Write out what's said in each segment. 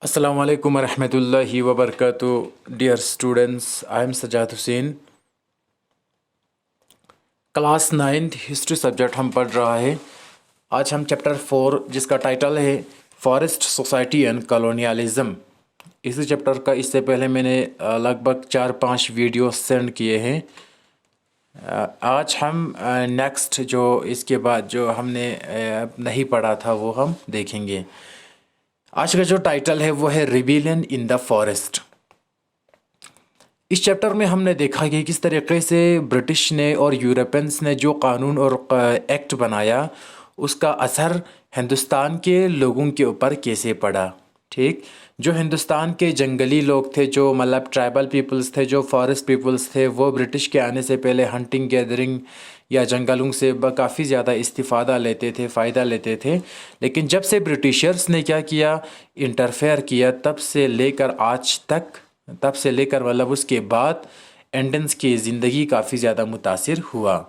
Assalamu alaikum warahmatullahi wabarakatuh. Dear students, I am Sajad Hussain. Class 9th history subject हम पढ़ रहा है। आज हम चैप्टर 4 जिसका टाइटल है फॉरेस्ट सोसाइटी एंड कॉलोनियलिज्म। इसी चैप्टर का इससे पहले मैंने लगभग 4-5 वीडियो सेंड किए हैं। आज हम नेक्स्ट जो इसके बाद जो हमने नहीं पढ़ा था वो हम देखेंगे। आज का जो टाइटल है वो है रिबेलियन इन द फॉरेस्ट। इस चैप्टर में हमने देखा कि किस तरीके से ब्रिटिश ने और यूरोपियंस ने जो कानून और एक्ट बनाया उसका असर हिंदुस्तान के लोगों के ऊपर कैसे पड़ा। ठीक, जो हिंदुस्तान के जंगली लोग थे, जो मतलब ट्राइबल पीपल्स थे, जो फॉरेस्ट पीपल्स थे, वो ब्रिटिश के आने से पहले हंटिंग गैदरिंग या जंगलों से काफ़ी ज़्यादा इस्तिफ़ादा लेते थे, फ़ायदा लेते थे। लेकिन जब से ब्रिटिशर्स ने क्या किया, इंटरफेयर किया, तब से लेकर आज तक, तब से लेकर मतलब उसके बाद इंडियंस की ज़िंदगी काफ़ी ज़्यादा मुतासिर हुआ।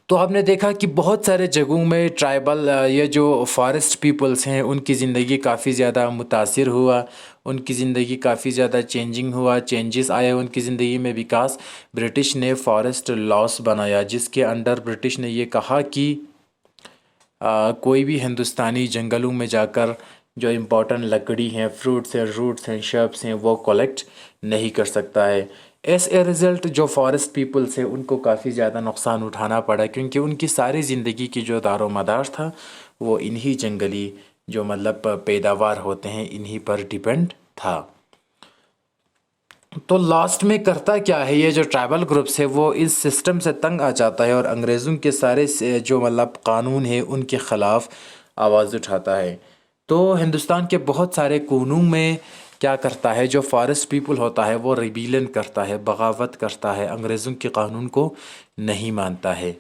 तो आपने देखा कि बहुत सारे जगहों में ट्राइबल ये जो फॉरेस्ट पीपल्स हैं उनकी ज़िंदगी काफ़ी ज़्यादा मुतासिर हुआ, उनकी ज़िंदगी काफ़ी ज़्यादा चेंजिंग हुआ, चेंजेस आए उनकी ज़िंदगी में। विकास ब्रिटिश ने फॉरेस्ट लॉस बनाया जिसके अंडर ब्रिटिश ने ये कहा कि कोई भी हिंदुस्तानी जंगलों में जाकर जो इम्पोर्टेंट लकड़ी हैं, फ्रूट्स हैं, रूट्स हैं, शर्ब्स हैं, वो कलेक्ट नहीं कर सकता है। एज ए रिज़ल्ट जो फॉरेस्ट पीपल्स हैं उनको काफ़ी ज़्यादा नुकसान उठाना पड़ा, क्योंकि उनकी सारी ज़िंदगी की जो दारो मदार था वो इन्हीं जंगली जो मतलब पैदावार होते हैं इन्हीं पर डिपेंड था। तो लास्ट में करता क्या है, ये जो ट्राइबल ग्रुप्स है वो इस सिस्टम से तंग आ जाता है और अंग्रेज़ों के सारे जो मतलब कानून है उनके ख़िलाफ़ आवाज़ उठाता है। तो हिंदुस्तान के बहुत सारे कानून में क्या करता है, जो फॉरेस्ट पीपल होता है वो रिबेलियन करता है, बगावत करता है, अंग्रेज़ों के कानून को नहीं मानता है।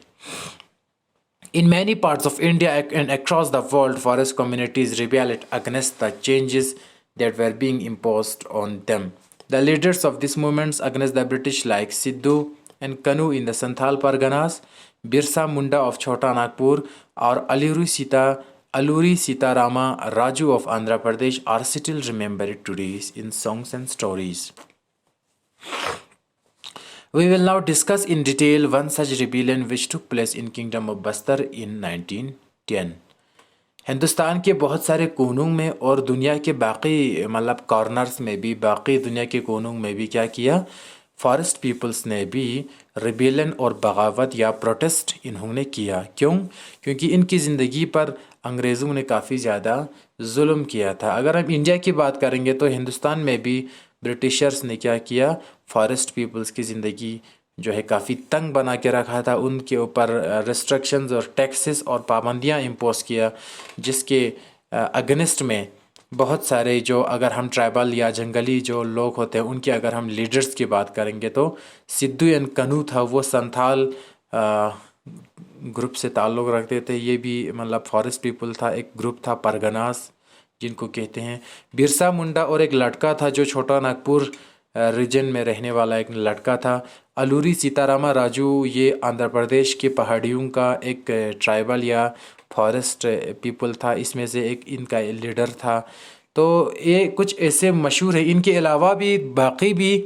In many parts of India and across the world, forest communities rebelled against the changes that were being imposed on them. The leaders of these movements against the British, like Sidhu and Kanu in the Santhal Parganas, Birsa Munda of Chota Nagpur, or Aluri Sitarama Raju of Andhra Pradesh, are still remembered today in songs and stories. We will now discuss in detail one such rebellion which took place in Kingdom of Bastar in 1910. Hindustan के बहुत सारे कोनों में और दुनिया के बाकी मतलब कॉर्नर्स में भी, बाकी दुनिया के कोनों में भी क्या किया, फॉरेस्ट पीपल्स ने भी रिबेलियन और बगावत या प्रोटेस्ट इन्होंने किया। क्यों? क्योंकि इनकी ज़िंदगी पर अंग्रेज़ों ने काफ़ी ज़्यादा जुल्म किया था। अगर हम इंडिया की बात करेंगे तो हिंदुस्तान में भी ब्रिटिशर्स ने क्या किया, फॉरेस्ट पीपल्स की ज़िंदगी जो है काफ़ी तंग बना के रखा था, उनके ऊपर रिस्ट्रिक्शंस और टैक्सेस और पाबंदियां इम्पोज किया, जिसके अगेंस्ट में बहुत सारे जो, अगर हम ट्राइबल या जंगली जो लोग होते हैं उनके अगर हम लीडर्स की बात करेंगे तो सिद्धू एंड कनू था, वो संथाल ग्रुप से ताल्लुक़ रखते थे। ये भी मतलब फॉरेस्ट पीपल था। एक ग्रुप था परगनास जिनको कहते हैं, बिरसा मुंडा, और एक लड़का था जो छोटा नागपुर रीजन में रहने वाला एक लड़का था, अलूरी सीतारामा राजू। ये आंध्र प्रदेश के पहाड़ियों का एक ट्राइबल या फॉरेस्ट पीपल था, इसमें से एक इनका लीडर था। तो ये कुछ ऐसे मशहूर है। इनके अलावा भी बाकी भी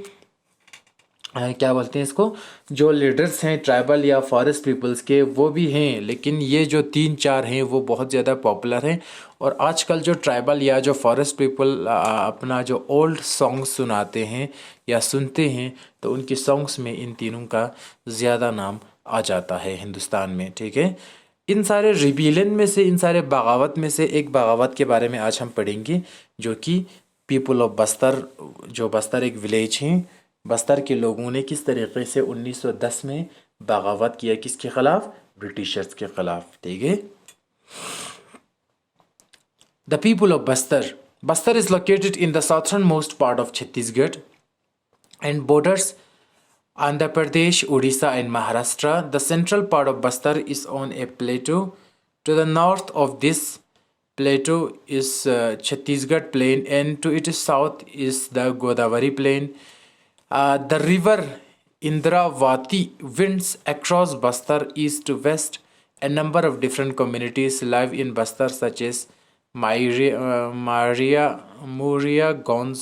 क्या बोलते हैं इसको, जो लीडर्स हैं ट्राइबल या फॉरेस्ट पीपल्स के वो भी हैं, लेकिन ये जो 3-4 हैं वो बहुत ज़्यादा पॉपुलर हैं। और आजकल जो ट्राइबल या जो फॉरेस्ट पीपल अपना जो ओल्ड सॉन्ग्स सुनाते हैं या सुनते हैं तो उनकी सॉन्ग्स में इन तीनों का ज़्यादा नाम आ जाता है हिंदुस्तान में। ठीक है, इन सारे रिबेलियन में से, इन सारे बगावत में से एक बगावत के बारे में आज हम पढ़ेंगे, जो कि पीपल ऑफ बस्तर, जो बस्तर एक विलेज है, बस्तर के लोगों ने किस तरीके से 1910 में बगावत किया, किसके खिलाफ, ब्रिटिशर्स के खिलाफ। ठीक है, the people of Bastar. Bastar is located in the southern most part of Chhattisgarh and borders Andhra Pradesh, Odisha and Maharashtra. The central part of Bastar is on a plateau. To the north of this plateau is Chhattisgarh plain, and to its south is the Godavari plain. The river Indravati winds across Bastar east to west. A number of different communities live in Bastar, such as Maria Gons,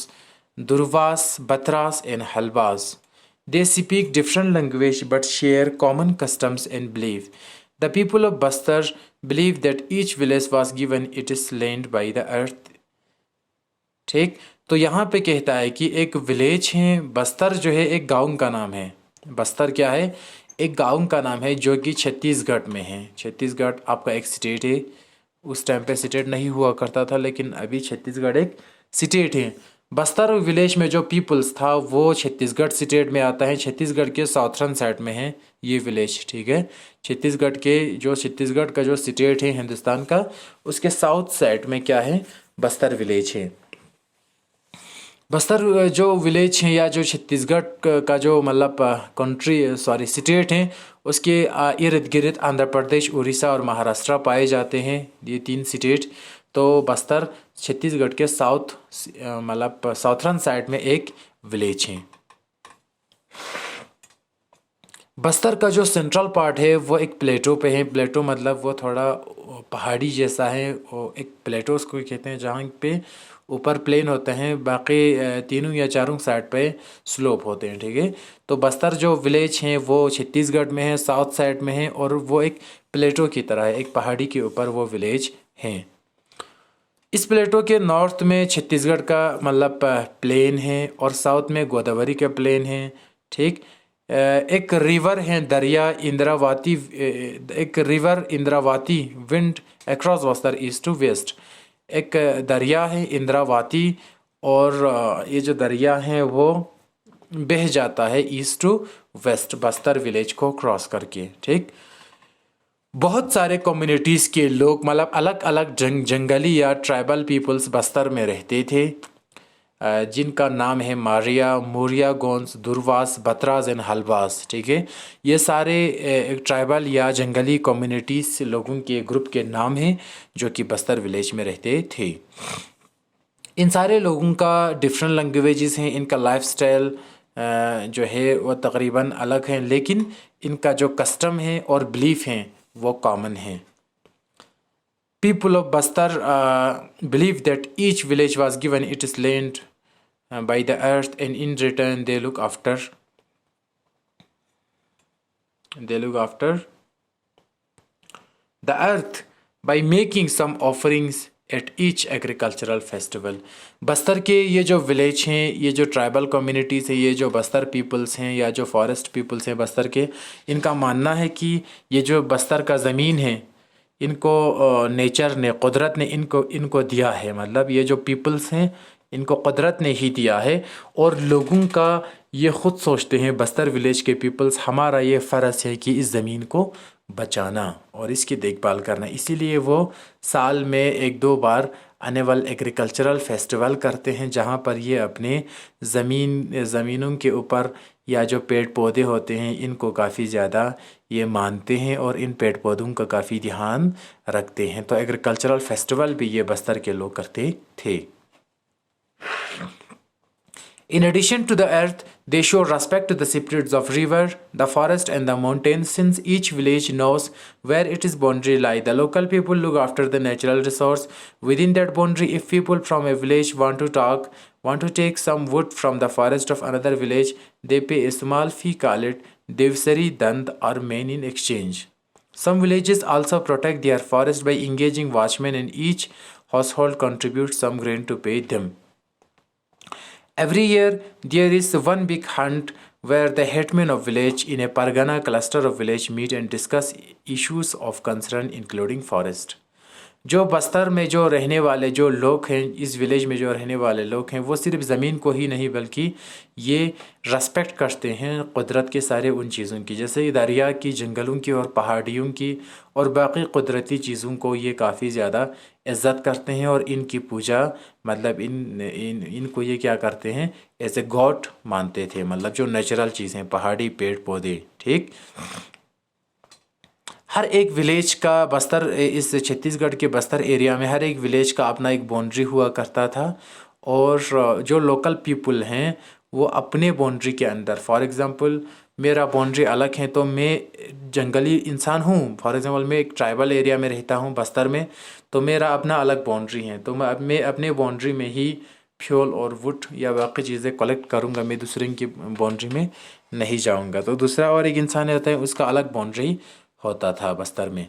Durvas, Batras, and Halvas. They speak different language but share common customs and belief. The people of Bastar believe that each village was given its land by the earth. ठीक, तो यहाँ पे कहता है कि एक village है बस्तर, जो है एक गांव का नाम है। बस्तर क्या है? एक गांव का नाम है जो कि छत्तीसगढ़ में है। छत्तीसगढ़ आपका एक स्टेट है। उस टाइम पे स्टेट नहीं हुआ करता था, लेकिन अभी छत्तीसगढ़ एक स्टेट है। बस्तर विलेज में जो पीपल्स था वो छत्तीसगढ़ स्टेट में आता है। छत्तीसगढ़ के साउथर्न साइड में है ये विलेज। ठीक है, छत्तीसगढ़ का जो स्टेट है हिंदुस्तान का, उसके साउथ साइड में क्या है? बस्तर विलेज है। बस्तर जो विलेज है या जो छत्तीसगढ़ का जो मतलब स्टेट है, उसके इर्द गिर्द आंध्र प्रदेश, उड़ीसा और महाराष्ट्र पाए जाते हैं, ये 3 स्टेट। तो बस्तर छत्तीसगढ़ के साउथर्न साइड में एक विलेज है। बस्तर का जो सेंट्रल पार्ट है वो एक प्लेटो पे है। प्लेटो मतलब वो थोड़ा पहाड़ी जैसा है, वो एक प्लेटो उसको कहते हैं, जहाँ पे ऊपर प्लेन होते हैं, बाकी 3 या 4 साइड पे स्लोप होते हैं। ठीक है, तो बस्तर जो विलेज है वो छत्तीसगढ़ में है, साउथ साइड में है, और वो एक प्लेटो की तरह है, एक पहाड़ी के ऊपर वो विलेज है। इस प्लेटो के नॉर्थ में छत्तीसगढ़ का मतलब प्लेन है, और साउथ में गोदावरी का प्लेन है। ठीक, एक रिवर है दरिया इंद्रावती, एक river Indravati wind across Bastar east to west. एक दरिया है इंद्रावती, और ये जो दरिया है वो बह जाता है east to west Bastar village को क्रॉस करके। ठीक, बहुत सारे कम्युनिटीज़ के लोग मतलब अलग अलग जंगली या ट्राइबल पीपल्स बस्तर में रहते थे, जिनका नाम है मोरिया, गोंस, दुर्वास, बतराज एंड हलवास। ठीक है, ये सारे एक ट्राइबल या जंगली कम्युनिटीज़ लोगों के ग्रुप के नाम हैं जो कि बस्तर विलेज में रहते थे। इन सारे लोगों का डिफरेंट लैंग्वेजेस हैं, इनका लाइफस्टाइल जो है वो तकरीबन अलग है, लेकिन इनका जो कस्टम है और बिलीफ हैं वो कॉमन है। People of Bastar believe that each village was given its land by the earth, and in return they look after the earth by making some offerings at each agricultural festival. Bastar के ये जो village हैं, ये जो tribal communities हैं, ये जो Bastar peoples हैं या जो फॉरेस्ट पीपल्स हैं बस्तर के, इनका मानना है कि ये जो बस्तर का ज़मीन है, इनको नेचर ने, कुदरत ने इनको दिया है। मतलब ये जो पीपल्स हैं इनको कुदरत ने ही दिया है, और लोगों का ये ख़ुद सोचते हैं बस्तर विलेज के पीपल्स, हमारा ये फ़र्ज़ है कि इस ज़मीन को बचाना और इसकी देखभाल करना। इसीलिए वो साल में 1-2 बार एनुअल एग्रीकल्चरल फेस्टिवल करते हैं, जहाँ पर ये अपने ज़मीनों के ऊपर या जो पेड़ पौधे होते हैं इनको काफ़ी ज़्यादा ये मानते हैं और इन पेड़ पौधों का काफ़ी ध्यान रखते हैं। तो एग्रीकल्चरल फेस्टिवल भी ये बस्तर के लोग करते थे। In addition to the earth, they show respect to the spirits of river, the forest and the mountains, since each village knows where its boundary lie. The local people look after the natural resource within that boundary. If people from a village want to take some wood from the forest of another village, they pay a small fee, call it Devsari Dand or main in exchange. Some villages also protect their forest by engaging watchmen, and each household contributes some grain to pay them. Every year there is one big hunt where the headmen of village in a Pargana cluster of village meet and discuss issues of concern including forest. जो बस्तर में जो रहने वाले जो लोग हैं, इस village में जो रहने वाले लोग हैं, वो सिर्फ ज़मीन को ही नहीं बल्कि ये रेस्पेक्ट करते हैं कुदरत के सारे उन चीज़ों की, जैसे दरिया की, जंगलों की और पहाड़ियों की और बाकी कुदरती चीज़ों को ये काफ़ी ज़्यादा इज़्ज़त करते हैं और इनकी पूजा मतलब इनको ये क्या करते हैं, एज ए गॉड मानते थे। मतलब जो नेचुरल चीज़ें, पहाड़ी, पेड़ पौधे। ठीक, हर एक विलेज का बस्तर, इस छत्तीसगढ़ के बस्तर एरिया में हर एक विलेज का अपना एक बाउंड्री हुआ करता था, और जो लोकल पीपल हैं वो अपने बाउंड्री के अंदर, फॉर एग्ज़ाम्पल मेरा बाउंड्री अलग है, तो मैं जंगली इंसान हूँ। फॉर एग्जांपल मैं एक ट्राइबल एरिया में रहता हूँ बस्तर में, तो मेरा अपना अलग बाउंड्री है, तो मैं अपने बाउंड्री में ही फ्यूल और वुड या बाकी चीज़ें कलेक्ट करूँगा, मैं दूसरे की बाउंड्री में नहीं जाऊँगा। तो दूसरा और एक इंसान रहता है, उसका अलग बाउंड्री होता था बस्तर में।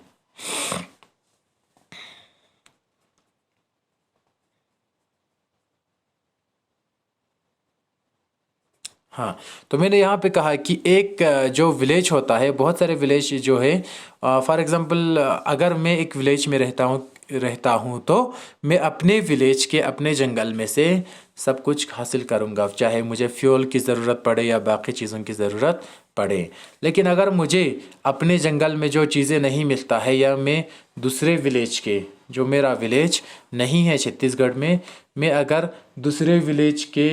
हाँ, तो मैंने यहाँ पे कहा कि एक जो विलेज होता है, बहुत सारे विलेज जो है, फॉर एग्जांपल अगर मैं एक विलेज में रहता हूँ तो मैं अपने विलेज के अपने जंगल में से सब कुछ हासिल करूँगा, चाहे मुझे फ्यूल की ज़रूरत पड़े या बाकी चीज़ों की ज़रूरत पड़े। लेकिन अगर मुझे अपने जंगल में जो चीज़ें नहीं मिलता है, या मैं दूसरे विलेज के, जो मेरा विलेज नहीं है छत्तीसगढ़ में, मैं अगर दूसरे विलेज के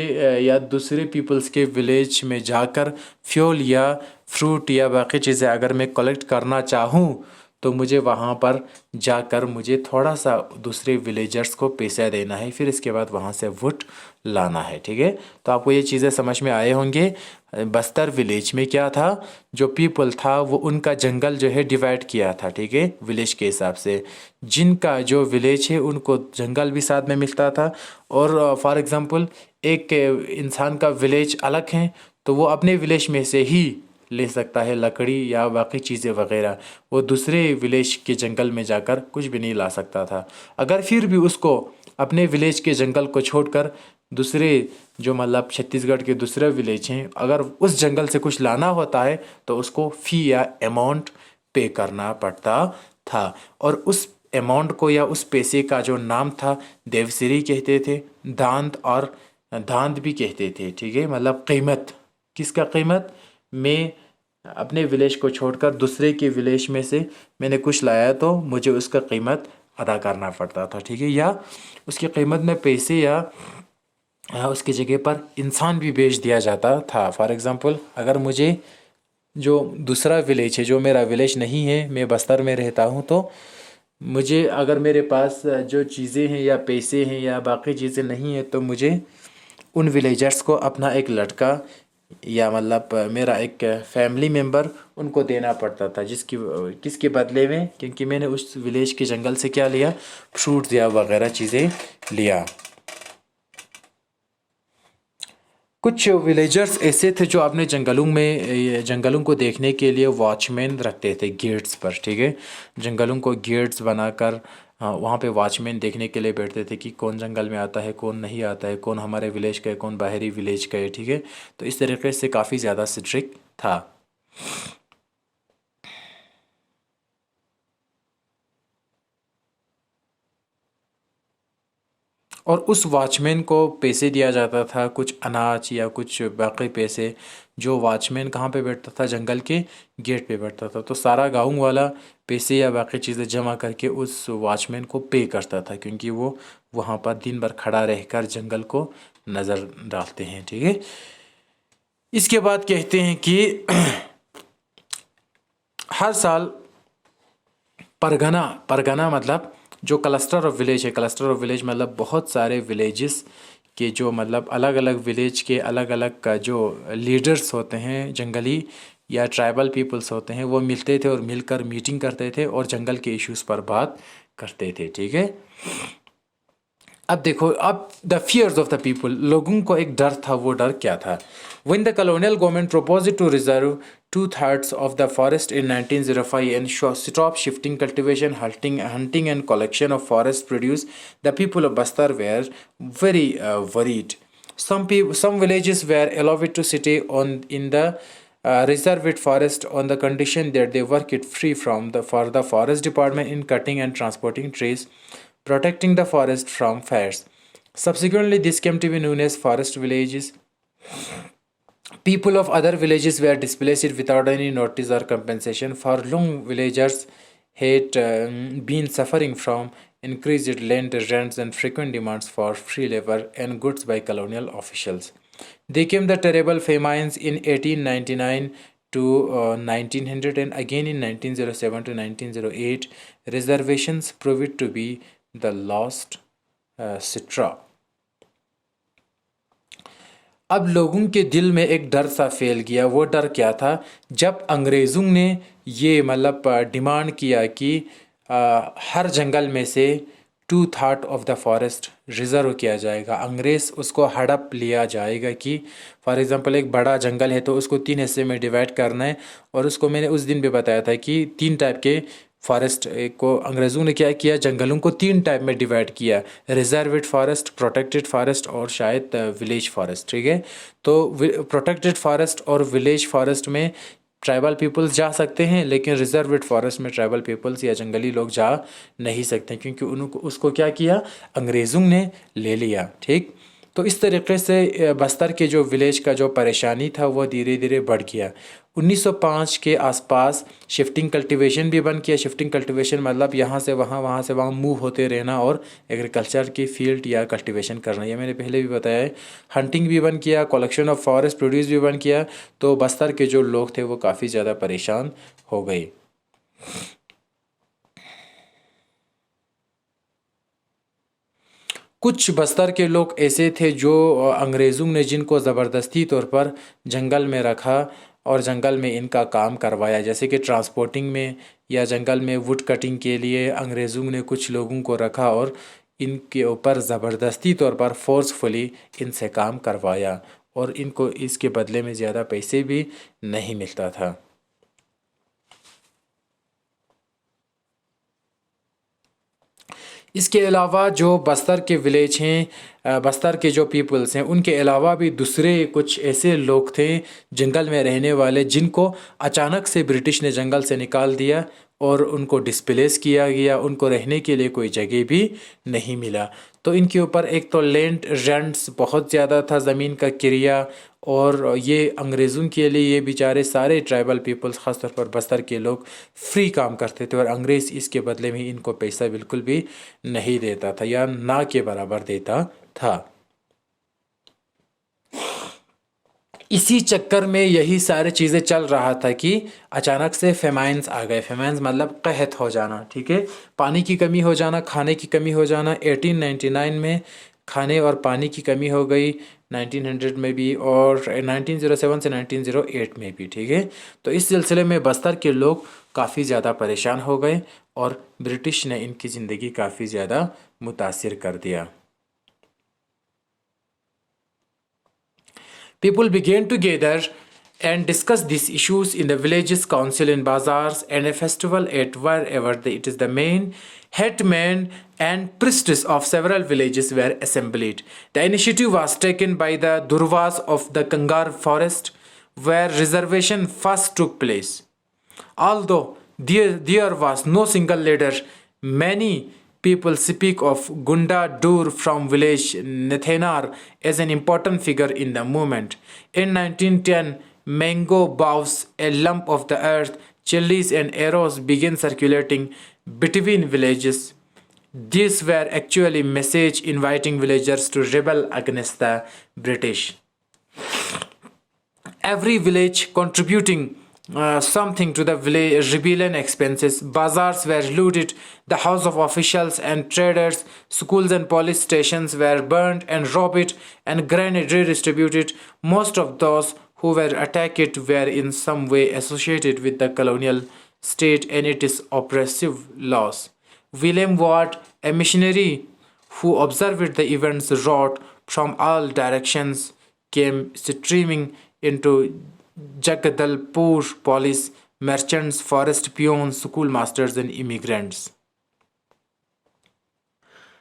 या दूसरे पीपल्स के विलेज में जाकर फ्यूल या फ्रूट या बाकी चीज़ें अगर मैं कलेक्ट करना चाहूँ, तो मुझे वहाँ पर जाकर मुझे थोड़ा सा दूसरे विलेजर्स को पैसा देना है, फिर इसके बाद वहाँ से वुड लाना है। ठीक है, तो आपको ये चीज़ें समझ में आए होंगे। बस्तर विलेज में क्या था, जो पीपल था वो उनका जंगल जो है डिवाइड किया था, ठीक है, विलेज के हिसाब से। जिनका जो विलेज है उनको जंगल भी साथ में मिलता था, और फॉर एग्ज़ाम्पल एक इंसान का विलेज अलग है, तो वो अपने विलेज में से ही ले सकता है लकड़ी या बाकी चीज़ें वगैरह, वो दूसरे विलेज के जंगल में जाकर कुछ भी नहीं ला सकता था। अगर फिर भी उसको अपने विलेज के जंगल को छोड़कर दूसरे, जो मतलब छत्तीसगढ़ के दूसरे विलेज हैं, अगर उस जंगल से कुछ लाना होता है तो उसको फ़ी या अमाउंट पे करना पड़ता था। और उस अमाउंट को या उस पैसे का जो नाम था, देवसिरी कहते थे, दांत और दांत भी कहते थे। ठीक है, मतलब कीमत, किसका कीमत, मैं अपने विलेज को छोड़कर दूसरे के विलेज में से मैंने कुछ लाया तो मुझे उसका कीमत अदा करना पड़ता था। ठीक है, या उसकी कीमत में पैसे या उसकी जगह पर इंसान भी बेच दिया जाता था। फॉर एग्ज़ाम्पल अगर मुझे जो दूसरा विलेज है, जो मेरा विलेज नहीं है, मैं बस्तर में रहता हूँ, तो मुझे अगर मेरे पास जो चीज़ें हैं या पैसे हैं या बाकी चीज़ें नहीं हैं, तो मुझे उन विलेजर्स को अपना एक लड़का या मतलब मेरा एक फैमिली मेम्बर उनको देना पड़ता था, किसके बदले में, क्योंकि मैंने उस विलेज के जंगल से क्या लिया, फ्रूट्स या वगैरह चीज़ें लिया। कुछ विलेजर्स ऐसे थे जो अपने जंगलों को देखने के लिए वॉचमैन रखते थे गेट्स पर। ठीक है, जंगलों को गेट्स बनाकर वहाँ पे वॉचमैन देखने के लिए बैठते थे कि कौन जंगल में आता है, कौन नहीं आता है, कौन हमारे विलेज का है, कौन बाहरी विलेज का है। ठीक है, तो इस तरीके से काफ़ी ज़्यादा स्ट्रिक्ट था। और उस वॉचमैन को पैसे दिया जाता था, कुछ अनाज या कुछ बाकी पैसे। जो वॉचमैन कहाँ पे बैठता था, जंगल के गेट पे बैठता था, तो सारा गाँव वाला पैसे या बाकी चीज़ें जमा करके उस वॉचमैन को पे करता था, क्योंकि वो वहाँ पर दिन भर खड़ा रहकर जंगल को नज़र डालते हैं। ठीक है, इसके बाद कहते हैं कि हर साल परगना, परगना मतलब जो क्लस्टर ऑफ विलेज है, क्लस्टर ऑफ विलेज मतलब बहुत सारे विलेजेस के जो मतलब अलग अलग विलेज के अलग अलग का जो लीडर्स होते हैं, जंगली या ट्राइबल पीपल्स होते हैं, वो मिलते थे और मिलकर मीटिंग करते थे और जंगल के इश्यूज़ पर बात करते थे। ठीक है, अब देखो, अब the fierce of the people, लोगों को एक डर था, वो डर क्या था। When the colonial government proposed to reserve 2/3 of the forest in 1905 and stop shifting cultivation, hunting and collection of forest produce, the people of Bastar were very worried. Some villages were allowed to stay on in the reserved forest on the condition that they work it free for the forest department in cutting and transporting trees, protecting the forest from fires. Subsequently, this came to be known as forest villages. People of other villages were displaced without any notice or compensation. For long, villagers had been suffering from increased land rents and frequent demands for free labor and goods by colonial officials. They came the terrible famines in 1899 to 1900 and again in 1907 to 1908. Reservations proved to be the lost straw. अब लोगों के दिल में एक डर सा फैल गया। वो डर क्या था? जब अंग्रेज़ों ने ये डिमांड किया कि हर जंगल में से 2/3 ऑफ द फॉरेस्ट रिज़र्व किया जाएगा, अंग्रेज़ उसको हड़प लिया जाएगा कि फॉर एग्ज़ाम्पल एक बड़ा जंगल है तो उसको 3 हिस्से में डिवाइड करना है। और उसको मैंने उस दिन भी बताया था कि 3 टाइप के फॉरेस्ट को अंग्रेज़ों ने क्या किया, जंगलों को 3 टाइप में डिवाइड किया, रिजर्वेड फॉरेस्ट, प्रोटेक्टेड फॉरेस्ट और शायद विलेज फॉरेस्ट। ठीक है, तो प्रोटेक्टेड फॉरेस्ट और विलेज फॉरेस्ट में ट्राइबल पीपल्स जा सकते हैं, लेकिन रिजर्वेड फॉरेस्ट में ट्राइबल पीपल्स या जंगली लोग जा नहीं सकते, क्योंकि उनको उसको क्या किया, अंग्रेज़ों ने ले लिया। ठीक, तो इस तरीके से बस्तर के जो विलेज का जो परेशानी था वो धीरे धीरे बढ़ गया। 1905 के आसपास शिफ्टिंग कल्टीवेशन भी बंद किया। शिफ्टिंग कल्टीवेशन मतलब यहाँ से वहाँ मूव होते रहना और एग्रीकल्चर की फील्ड या कल्टीवेशन करना, ये मैंने पहले भी बताया है। हंटिंग भी बंद किया, कलेक्शन ऑफ फॉरेस्ट प्रोड्यूस भी बंद किया। तो बस्तर के जो लोग थे वो काफ़ी ज़्यादा परेशान हो गए। कुछ बस्तर के लोग ऐसे थे जो अंग्रेज़ों ने जिनको ज़बरदस्ती तौर पर जंगल में रखा और जंगल में इनका काम करवाया, जैसे कि ट्रांसपोर्टिंग में या जंगल में वुड कटिंग के लिए अंग्रेज़ों ने कुछ लोगों को रखा और इनके ऊपर ज़बरदस्ती तौर पर फोर्सफुली इनसे काम करवाया और इनको इसके बदले में ज़्यादा पैसे भी नहीं मिलता था। इसके अलावा जो बस्तर के विलेज हैं, बस्तर के जो पीपल्स हैं, उनके अलावा भी दूसरे कुछ ऐसे लोग थे जंगल में रहने वाले, जिनको अचानक से ब्रिटिश ने जंगल से निकाल दिया और उनको डिस्प्लेस किया गया। उनको रहने के लिए कोई जगह भी नहीं मिला। तो इनके ऊपर एक तो लैंड रेंट्स बहुत ज़्यादा था, ज़मीन का किराया, और ये अंग्रेज़ों के लिए ये बेचारे सारे ट्राइबल पीपल्स ख़ासतौर पर बस्तर के लोग फ्री काम करते थे और अंग्रेज़ इसके बदले में इनको पैसा बिल्कुल भी नहीं देता था या ना के बराबर देता था। इसी चक्कर में यही सारी चीज़ें चल रहा था कि अचानक से फेमाइन्स आ गए। फेमाइन्स मतलब कहत हो जाना, ठीक है, पानी की कमी हो जाना, खाने की कमी हो जाना। 1899 में खाने और पानी की कमी हो गई, 1900 में भी और 1907 से 1908 में भी। ठीक है, तो इस सिलसिले में बस्तर के लोग काफ़ी ज़्यादा परेशान हो गए और ब्रिटिश ने इनकी ज़िंदगी काफ़ी ज़्यादा मुतासिर कर दिया। People began to gather and discuss these issues in the villages, council, in bazaars, and a festival at wherever it is the main headman and priestess of several villages were assembled. The initiative was taken by the Durvas of the Kangar forest, where reservation first took place. Although there was no single leader, many people speak of Gunda Dur from village Nethenar as an important figure in the movement. In 1910, mango boughs, a lump of the earth, chilies and arrows began circulating between villages. These were actually messages inviting villagers to rebel against the British. Every village contributing something to the village rebellion expenses. Bazaars were looted, the house of officials and traders, schools and police stations were burned and robbed, and grain redistributed. Most of those who were attacked were in some way associated with the colonial state and its oppressive laws. William Ward, a missionary who observed the events, wrote, "From all directions came streaming into Jagdalpur police, merchants, forest peons, school masters and immigrants."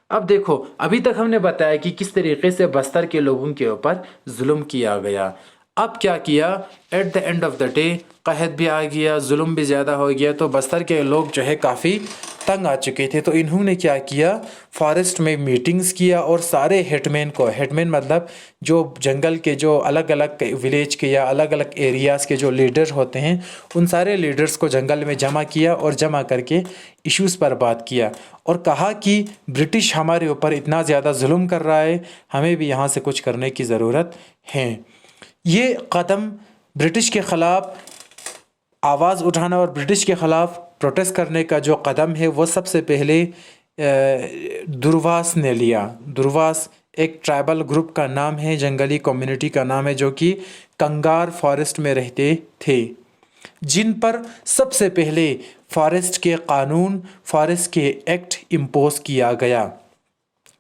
अब देखो, अभी तक हमने बताया कि किस तरीके से बस्तर के लोगों के ऊपर जुल्म किया गया। अब क्या किया, at the end of the day कहत भी आ गया, जुल्म भी ज़्यादा हो गया, तो बस्तर के लोग जो है काफ़ी तंग आ चुके थे। तो इन्होंने क्या किया, फॉरेस्ट में मीटिंग्स किया और सारे हेडमैन को, हेडमैन मतलब जो जंगल के जो अलग अलग विलेज के या अलग अलग एरियाज़ के जो लीडर होते हैं, उन सारे लीडर्स को जंगल में जमा किया और जमा करके इश्यूज़ पर बात किया और कहा कि ब्रिटिश हमारे ऊपर इतना ज़्यादा जुल्म कर रहा है, हमें भी यहाँ से कुछ करने की ज़रूरत है। ये कदम ब्रिटिश के ख़िलाफ़ आवाज़ उठाना और ब्रिटिश के ख़िलाफ़ प्रोटेस्ट करने का जो कदम है वो सबसे पहले दुर्वास ने लिया। दुर्वास एक ट्राइबल ग्रुप का नाम है, जंगली कम्युनिटी का नाम है, जो कि कंगार फॉरेस्ट में रहते थे, जिन पर सबसे पहले फॉरेस्ट के कानून, फॉरेस्ट के एक्ट इम्पोज किया गया।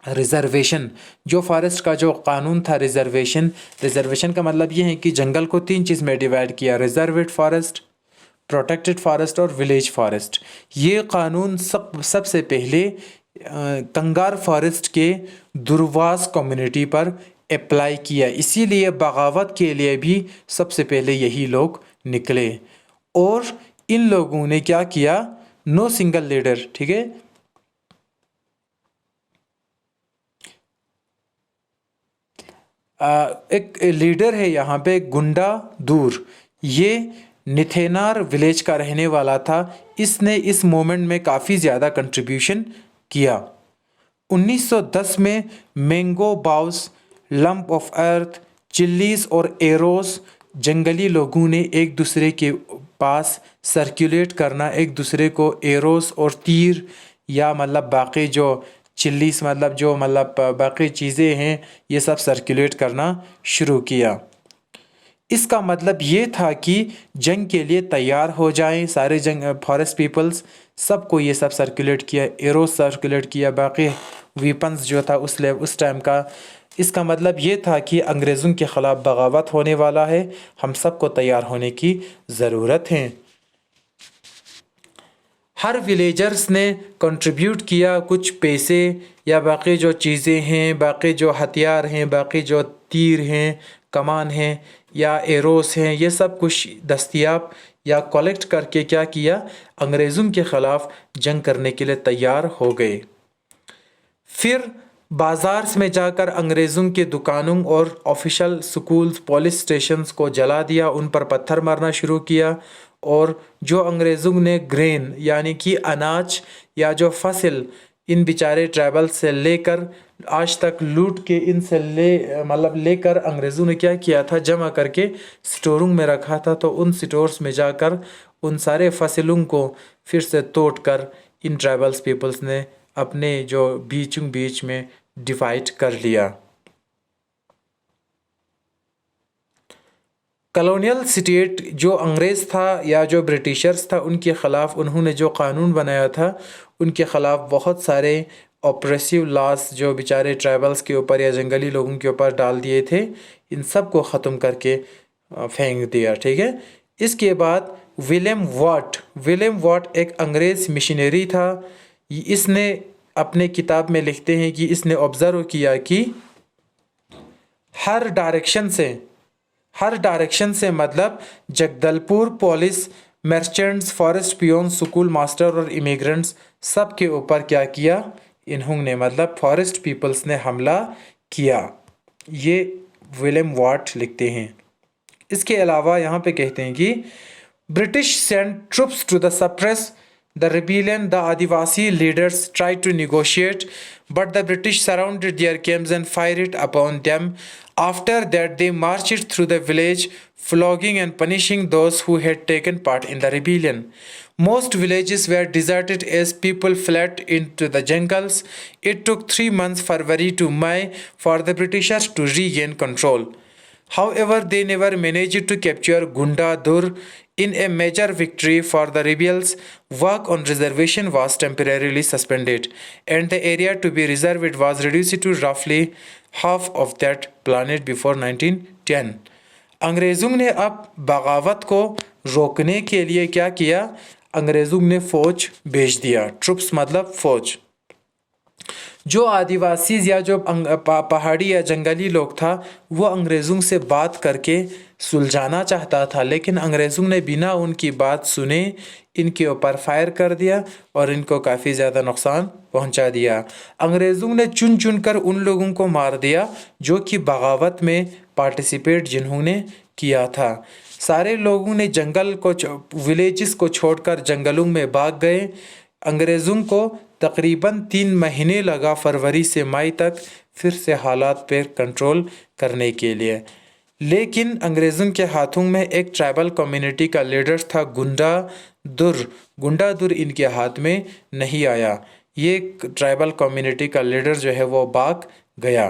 रिजर्वेशन, जो फॉरेस्ट का जो कानून था, रिजर्वेशन का मतलब ये है कि जंगल को 3 चीज़ में डिवाइड किया: रिजर्वेड फॉरेस्ट, प्रोटेक्टेड फॉरेस्ट और विलेज फॉरेस्ट। ये कानून सबसे पहले कंगार फॉरेस्ट के दुर्वास कम्युनिटी पर अप्लाई किया, इसीलिए बगावत के लिए भी सबसे पहले यही लोग निकले। और इन लोगों ने क्या किया, नो सिंगल लीडर, ठीक है, एक लीडर है यहाँ पे गुंडा दूर, ये निथेनार विलेज का रहने वाला था। इसने इस मोमेंट में काफ़ी ज़्यादा कंट्रीब्यूशन किया। 1910 में mango boughs, lump of earth, chillies और एरोस, जंगली लोगों ने एक दूसरे के पास सर्कुलेट करना, एक दूसरे को एरोस और तीर या मतलब बाकी जो चिल्लीस मतलब जो मतलब बाकी चीज़ें हैं, ये सब सर्कुलेट करना शुरू किया। इसका मतलब ये था कि जंग के लिए तैयार हो जाएं सारे फॉरेस्ट पीपल्स, सबको ये सब सर्कुलेट किया, एरोस सर्कुलेट किया, बाकी वेपन्स जो था उस टाइम का। इसका मतलब ये था कि अंग्रेज़ों के ख़िलाफ़ बगावत होने वाला है, हम सबको तैयार होने की ज़रूरत है। हर विलेजर्स ने कंट्रीब्यूट किया, कुछ पैसे या बाकी जो चीज़ें हैं, बाकी जो हथियार हैं, बाकी जो तीर हैं, कमान हैं या एरोस हैं, ये सब कुछ दस्तयाब या कलेक्ट करके क्या किया, अंग्रेज़ों के ख़िलाफ़ जंग करने के लिए तैयार हो गए। फिर बाज़ार में जाकर अंग्रेज़ों के दुकानों और ऑफिशियल स्कूल्स, पुलिस स्टेशंस को जला दिया, उन पर पत्थर मारना शुरू किया। और जो अंग्रेज़ों ने ग्रेन यानी कि अनाज या जो फसल इन बेचारे ट्राइबल से लेकर आज तक लूट के इनसे लेकर अंग्रेज़ों ने क्या किया था, जमा करके स्टोरों में रखा था। तो उन स्टोर्स में जाकर उन सारे फसलों को फिर से तोड़ कर इन ट्राइबल्स पीपल्स ने अपने जो बीच में डिवाइड कर लिया। कॉलोनियल स्टेट जो अंग्रेज़ था या जो ब्रिटिशर्स था, उनके ख़िलाफ़ उन्होंने जो कानून बनाया था, उनके ख़िलाफ़ बहुत सारे ऑप्रेसिव लॉस जो बेचारे ट्राइबल्स के ऊपर या जंगली लोगों के ऊपर डाल दिए थे, इन सब को ख़त्म करके फेंक दिया, ठीक है। इसके बाद विलियम वॉट एक अंग्रेज़ मिशनरी था। इसने अपने किताब में लिखते हैं कि इसने ऑब्ज़र्व किया कि हर डायरेक्शन से मतलब Jagdalpur police, merchants, forest peon, school master और इमिग्रेंट्स, सब के ऊपर क्या किया इन्होंने, मतलब फॉरेस्ट पीपल्स ने हमला किया। ये विलियम वॉट लिखते हैं। इसके अलावा यहाँ पे कहते हैं कि British sent troops to the suppress the rebellion. The Adivasi leaders tried to negotiate, but the British surrounded their camps and fired upon them. After that, they marched through the village, flogging and punishing those who had taken part in the rebellion. Most villages were deserted as people fled into the jungles. It took 3 months, February to May, for the Britishers to regain control. However, they never managed to capture Gundadur. In a major victory for the rebels, work on reservation was temporarily suspended, and the area to be reserved was reduced to roughly half of that planned before 1910. अंग्रेज़ों ने अब बगावत को रोकने के लिए क्या किया, अंग्रेज़ों ने फ़ौज भेज दिया। ट्रुप्स मतलब फ़ौज। जो आदिवासी या जो पहाड़ी या जंगली लोग था, वो अंग्रेज़ों से बात करके सुलझाना चाहता था, लेकिन अंग्रेज़ों ने बिना उनकी बात सुने इनके ऊपर फायर कर दिया और इनको काफ़ी ज़्यादा नुकसान पहुंचा दिया। अंग्रेज़ों ने चुन कर उन लोगों को मार दिया जो कि बगावत में पार्टिसिपेट जिन्होंने किया था। सारे लोगों ने विलेजेस को छोड़कर जंगलों में भाग गए। अंग्रेज़ों को तकरीबन 3 महीने लगा, फरवरी से मई तक, फिर से हालात पर कंट्रोल करने के लिए। लेकिन अंग्रेज़ों के हाथों में एक ट्राइबल कम्युनिटी का लीडर था गुंडादुर इनके हाथ में नहीं आया। ये ट्राइबल कम्युनिटी का लीडर जो है वो भाग गया।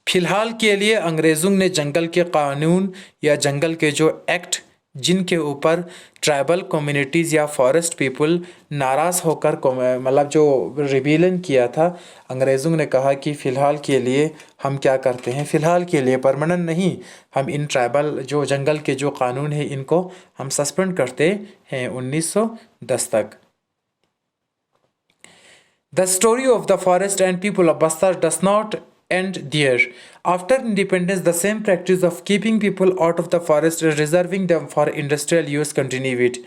फिलहाल के लिए अंग्रेज़ों ने जंगल के कानून या जंगल के जो एक्ट जिनके ऊपर ट्राइबल कम्युनिटीज़ या फॉरेस्ट पीपल नाराज़ होकर मतलब जो रिबेलियन किया था, अंग्रेज़ों ने कहा कि फ़िलहाल के लिए हम क्या करते हैं, फ़िलहाल के लिए परमानेंट नहीं, हम इन ट्राइबल जो जंगल के जो कानून है इनको हम सस्पेंड करते हैं 1910 तक। The story of the forest and people of Bastar does not end there. After independence, the same practice of keeping people out of the forest and reserving them for industrial use continued.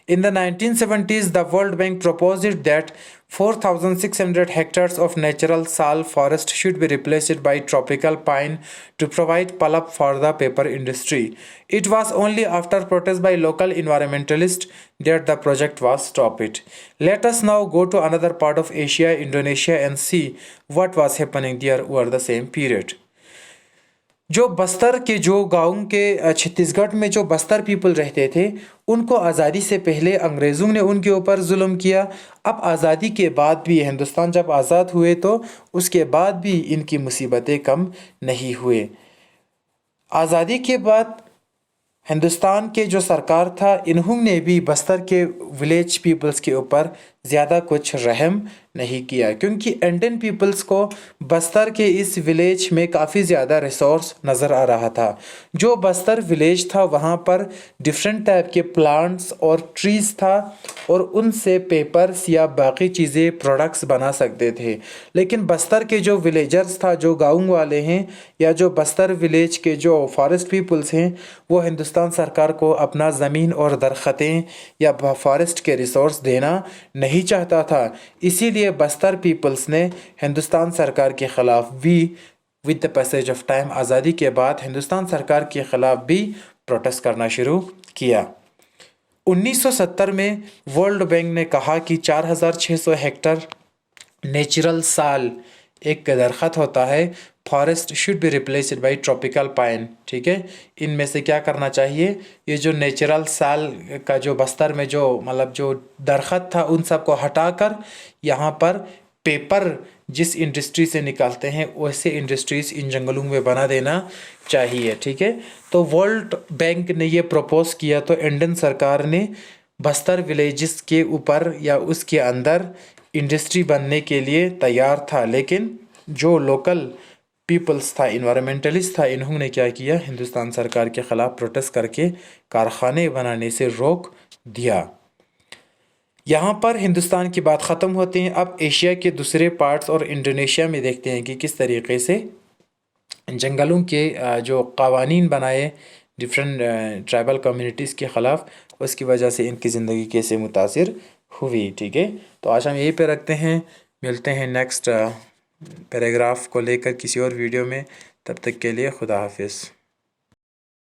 In the 1970s, the World Bank proposed that 4,600 hectares of natural sal forest should be replaced by tropical pine to provide pulp for the paper industry. It was only after protest by local environmentalists that the project was stopped. Let us now go to another part of Asia, Indonesia, and see what was happening there over the same period. जो बस्तर के जो गाँव के छत्तीसगढ़ में जो Bastar people रहते थे, उनको आज़ादी से पहले अंग्रेज़ों ने उनके ऊपर जुल्म किया। अब आज़ादी के बाद भी, हिंदुस्तान जब आज़ाद हुए तो उसके बाद भी इनकी मुसीबतें कम नहीं हुए। आज़ादी के बाद हिंदुस्तान के जो सरकार था, इन्होंने भी बस्तर के विलेज पीपल्स के ऊपर ज़्यादा कुछ रहम नहीं किया, क्योंकि इंडियन पीपल्स को बस्तर के इस विलेज में काफ़ी ज़्यादा रिसोर्स नज़र आ रहा था। जो बस्तर विलेज था वहाँ पर डिफरेंट टाइप के प्लांट्स और ट्रीज़ था और उनसे पेपर्स या बाकी चीज़ें प्रोडक्ट्स बना सकते थे। लेकिन बस्तर के जो विलेजर्स था, जो गाँव वाले हैं या जो बस्तर विलेज के जो फॉरेस्ट पीपल्स हैं, वो हिंदुस्तान सरकार को अपना ज़मीन और दरख्तें या फॉरेस्ट के रिसोर्स देना नहीं चाहता था। इसीलिए बस्तर पीपल्स ने हिंदुस्तान सरकार के ख़िलाफ़ भी with the passage of time, आज़ादी के बाद हिंदुस्तान सरकार के ख़िलाफ़ भी प्रोटेस्ट करना शुरू किया। 1970 में वर्ल्ड बैंक ने कहा कि 4,600 हेक्टर नेचुरल साल एक दरख्त होता है, forest should be replaced by tropical pine. ठीक है, इनमें से क्या करना चाहिए, ये जो नेचुरल साल का जो बस्तर में जो मतलब जो दरख्त था उन सब को हटाकर यहाँ पर पेपर जिस इंडस्ट्री से निकालते हैं वैसे इंडस्ट्रीज इन जंगलों में बना देना चाहिए। ठीक है, तो वर्ल्ड बैंक ने ये प्रपोज किया तो इंडियन सरकार ने बस्तर विलेजेस के ऊपर या उसके अंदर इंडस्ट्री बनने के लिए तैयार था। लेकिन जो लोकल पीपल्स था, इन्वायरमेंटलिस्ट था, इन्होंने क्या किया, हिंदुस्तान सरकार के ख़िलाफ़ प्रोटेस्ट करके कारखाने बनाने से रोक दिया। यहाँ पर हिंदुस्तान की बात ख़त्म होती है। अब एशिया के दूसरे पार्ट्स और इंडोनेशिया में देखते हैं कि किस तरीके से जंगलों के जो क़वानीन बनाए डिफरेंट ट्राइबल कम्युनिटीज़ के ख़िलाफ़, उसकी वजह से इनकी ज़िंदगी कैसे मुतासिर हुई। ठीक है, तो आज हम यहीं पे रखते हैं, मिलते हैं नेक्स्ट पैराग्राफ को लेकर किसी और वीडियो में। तब तक के लिए खुदा हाफिज़।